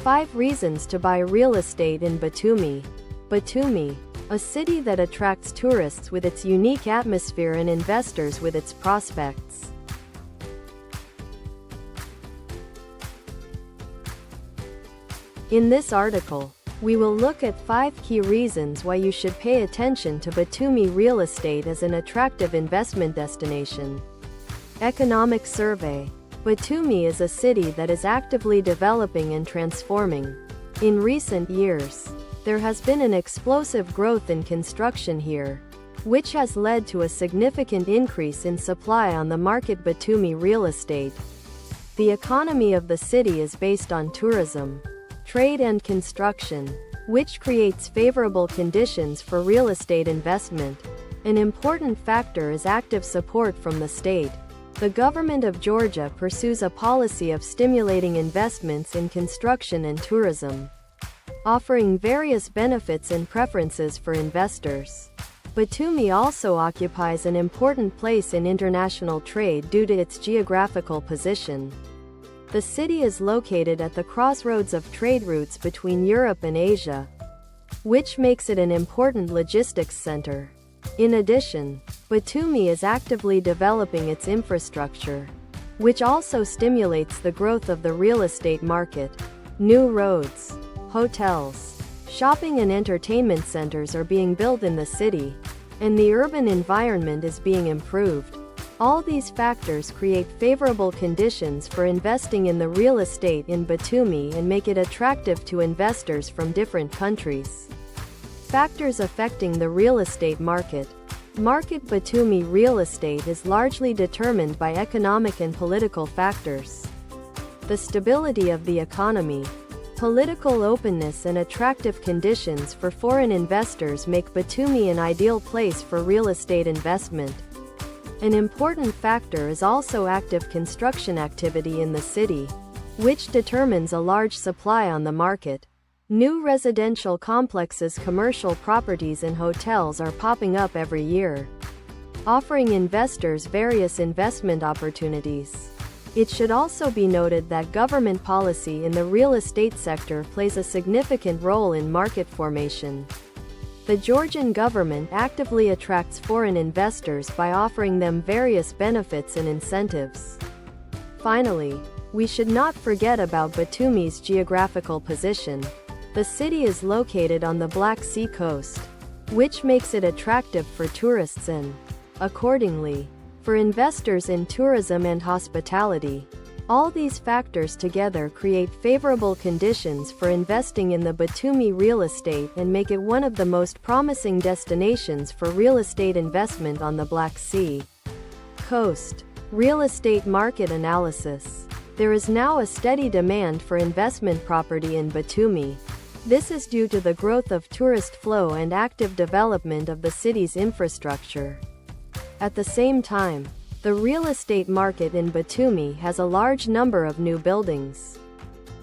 5 reasons to buy real estate in Batumi. Batumi, a city that attracts tourists with its unique atmosphere and investors with its prospects. In this article, we will look at 5 key reasons why you should pay attention to Batumi real estate as an attractive investment destination. Economic survey. Batumi is a city that is actively developing and transforming. In recent years, there has been an explosive growth in construction here, which has led to a significant increase in supply on the market. Batumi real estate. The economy of the city is based on tourism, trade and construction, which creates favorable conditions for real estate investment. An important factor is active support from the state. The government of Georgia pursues a policy of stimulating investments in construction and tourism, offering various benefits and preferences for investors. Batumi also occupies an important place in international trade due to its geographical position. The city is located at the crossroads of trade routes between Europe and Asia, which makes it an important logistics center. In addition, Batumi is actively developing its infrastructure, which also stimulates the growth of the real estate market. New roads, hotels, shopping and entertainment centers are being built in the city, and the urban environment is being improved. All these factors create favorable conditions for investing in the real estate in Batumi and make it attractive to investors from different countries. Factors affecting the real estate market. Batumi real estate is largely determined by economic and political factors. The stability of the economy, political openness and attractive conditions for foreign investors make Batumi an ideal place for real estate investment. An important factor is also active construction activity in the city, which determines a large supply on the market. New residential complexes, commercial properties and hotels are popping up every year, offering investors various investment opportunities. It should also be noted that government policy in the real estate sector plays a significant role in market formation. The Georgian government actively attracts foreign investors by offering them various benefits and incentives. Finally, we should not forget about Batumi's geographical position. The city is located on the Black Sea coast, which makes it attractive for tourists and, accordingly, for investors in tourism and hospitality. All these factors together create favorable conditions for investing in the Batumi real estate and make it one of the most promising destinations for real estate investment on the Black Sea coast. Real estate market analysis. There is now a steady demand for investment property in Batumi. This is due to the growth of tourist flow and active development of the city's infrastructure. At the same time, the real estate market in Batumi has a large number of new buildings,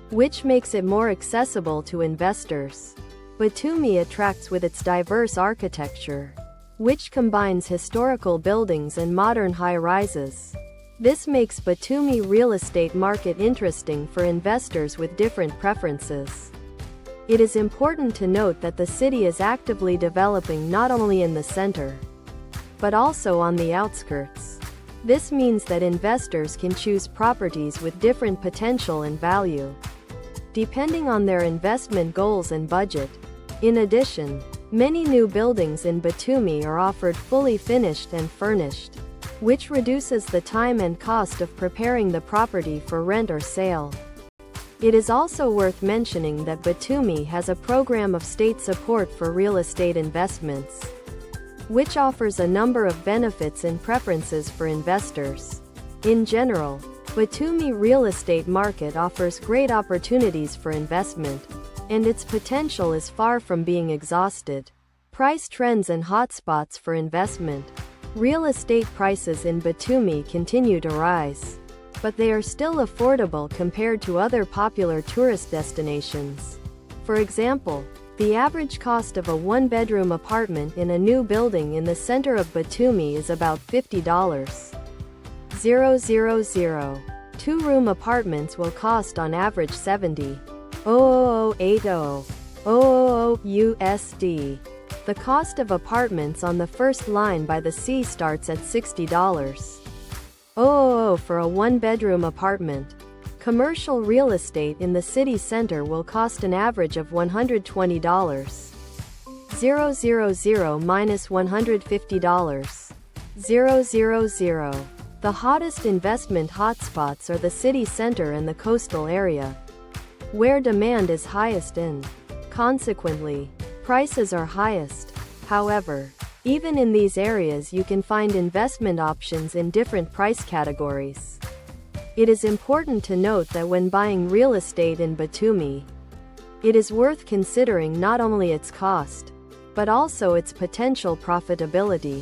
which makes it more accessible to investors. Batumi attracts with its diverse architecture, which combines historical buildings and modern high-rises. This makes Batumi real estate market interesting for investors with different preferences. It is important to note that the city is actively developing not only in the center, but also on the outskirts. This means that investors can choose properties with different potential and value, depending on their investment goals and budget. In addition, many new buildings in Batumi are offered fully finished and furnished, which reduces the time and cost of preparing the property for rent or sale. It is also worth mentioning that Batumi has a program of state support for real estate investments, which offers a number of benefits and preferences for investors. In general, Batumi real estate market offers great opportunities for investment, and its potential is far from being exhausted. Price trends and hotspots for investment. Real estate prices in Batumi continue to rise, but they are still affordable compared to other popular tourist destinations. For example, the average cost of a one-bedroom apartment in a new building in the center of Batumi is about $50,000. Two-room apartments will cost on average $70,000. USD. The cost of apartments on the first line by the sea starts at $60 for a one-bedroom apartment. Commercial real estate in the city center will cost an average of $120. 000 minus $150. 000. The hottest investment hotspots are the city center and the coastal area, where demand is highest and, consequently, prices are highest. However, even in these areas you can find investment options in different price categories. It is important to note that when buying real estate in Batumi, it is worth considering not only its cost, but also its potential profitability.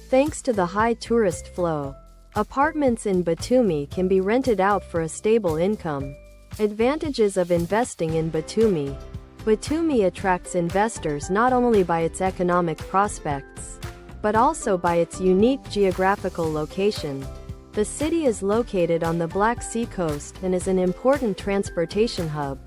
Thanks to the high tourist flow, apartments in Batumi can be rented out for a stable income. Advantages of investing in Batumi. Batumi attracts investors not only by its economic prospects, but also by its unique geographical location. The city is located on the Black Sea coast and is an important transportation hub.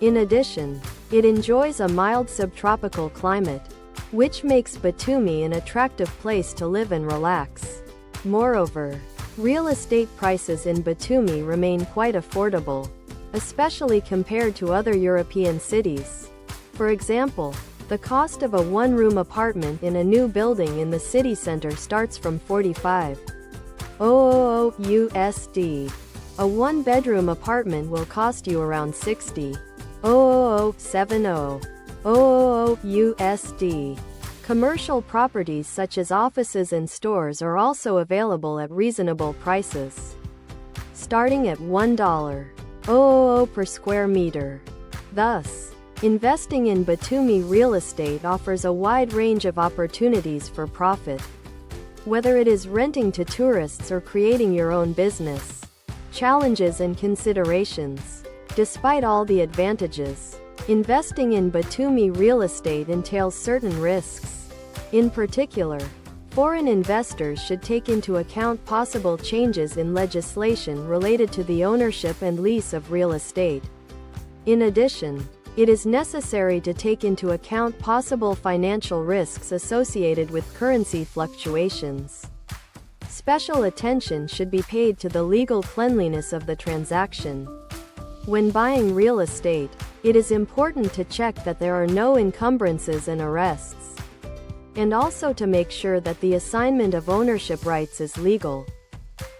In addition, it enjoys a mild subtropical climate, which makes Batumi an attractive place to live and relax. Moreover, real estate prices in Batumi remain quite affordable, especially compared to other European cities. For example, the cost of a one-room apartment in a new building in the city center starts from 45 USD. A one-bedroom apartment will cost you around 60 USD. Commercial properties such as offices and stores are also available at reasonable prices, starting at $1 per square meter. Thus, investing in Batumi real estate offers a wide range of opportunities for profit. Whether it is renting to tourists or creating your own business. Challenges and considerations. Despite all the advantages, investing in Batumi real estate entails certain risks. In particular, foreign investors should take into account possible changes in legislation related to the ownership and lease of real estate. In addition, it is necessary to take into account possible financial risks associated with currency fluctuations. Special attention should be paid to the legal cleanliness of the transaction. When buying real estate, it is important to check that there are no encumbrances and arrests, and also to make sure that the assignment of ownership rights is legal.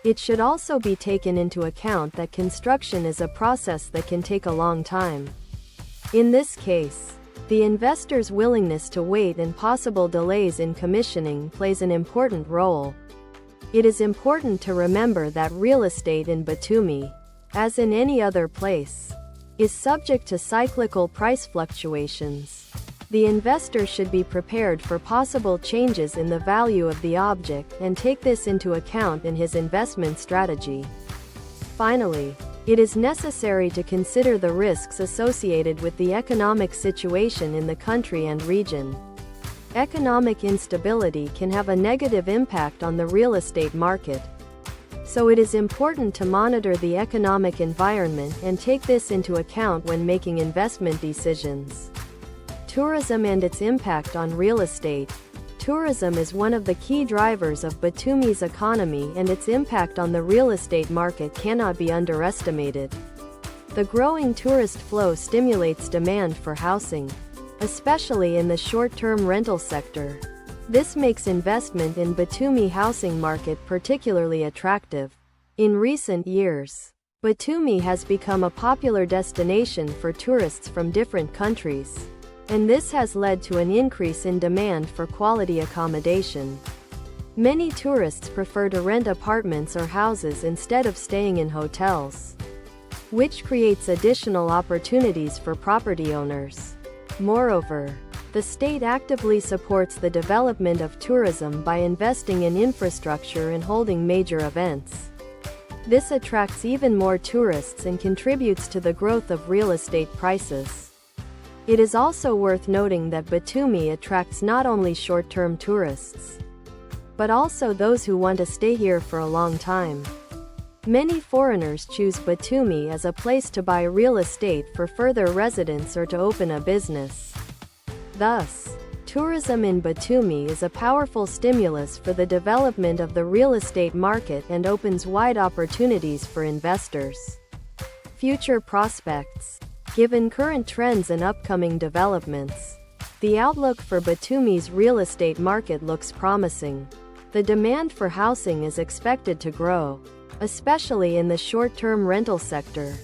It should also be taken into account that construction is a process that can take a long time. In this case, the investor's willingness to wait and possible delays in commissioning plays an important role. It is important to remember that real estate in Batumi, as in any other place, is subject to cyclical price fluctuations. The investor should be prepared for possible changes in the value of the object and take this into account in his investment strategy. Finally, it is necessary to consider the risks associated with the economic situation in the country and region. Economic instability can have a negative impact on the real estate market. So it is important to monitor the economic environment and take this into account when making investment decisions. Tourism and its impact on real estate. Tourism is one of the key drivers of Batumi's economy, and its impact on the real estate market cannot be underestimated. The growing tourist flow stimulates demand for housing, especially in the short-term rental sector. This makes investment in Batumi housing market particularly attractive. In recent years, Batumi has become a popular destination for tourists from different countries, and this has led to an increase in demand for quality accommodation. Many tourists prefer to rent apartments or houses instead of staying in hotels, which creates additional opportunities for property owners. Moreover, the state actively supports the development of tourism by investing in infrastructure and holding major events. This attracts even more tourists and contributes to the growth of real estate prices. It is also worth noting that Batumi attracts not only short-term tourists, but also those who want to stay here for a long time. Many foreigners choose Batumi as a place to buy real estate for further residence or to open a business. Thus, tourism in Batumi is a powerful stimulus for the development of the real estate market and opens wide opportunities for investors. Future prospects. Given current trends and upcoming developments, the outlook for Batumi's real estate market looks promising. The demand for housing is expected to grow, especially in the short-term rental sector.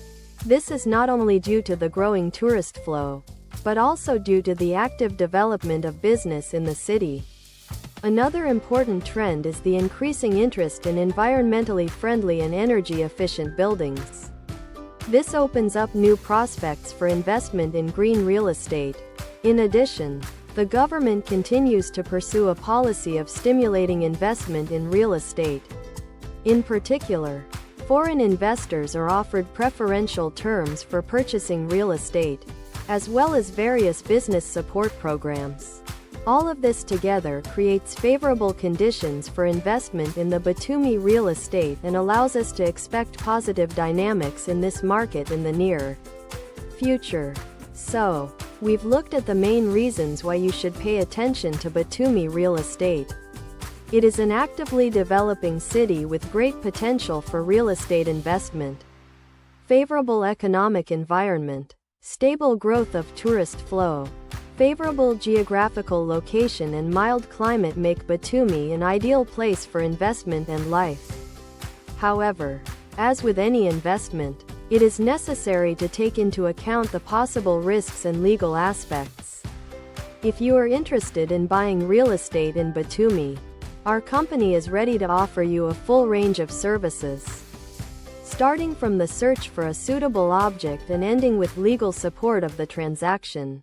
This is not only due to the growing tourist flow, but also due to the active development of business in the city. Another important trend is the increasing interest in environmentally friendly and energy-efficient buildings. This opens up new prospects for investment in green real estate. In addition, the government continues to pursue a policy of stimulating investment in real estate. In particular, foreign investors are offered preferential terms for purchasing real estate, as well as various business support programs. All of this together creates favorable conditions for investment in the Batumi real estate and allows us to expect positive dynamics in this market in the near future. So, we've looked at the main reasons why you should pay attention to Batumi real estate. It is an actively developing city with great potential for real estate investment. Favorable economic environment. Stable growth of tourist flow, favorable geographical location and mild climate make Batumi an ideal place for investment and life. However, as with any investment, it is necessary to take into account the possible risks and legal aspects. If you are interested in buying real estate in Batumi, our company is ready to offer you a full range of services, starting from the search for a suitable object and ending with legal support of the transaction.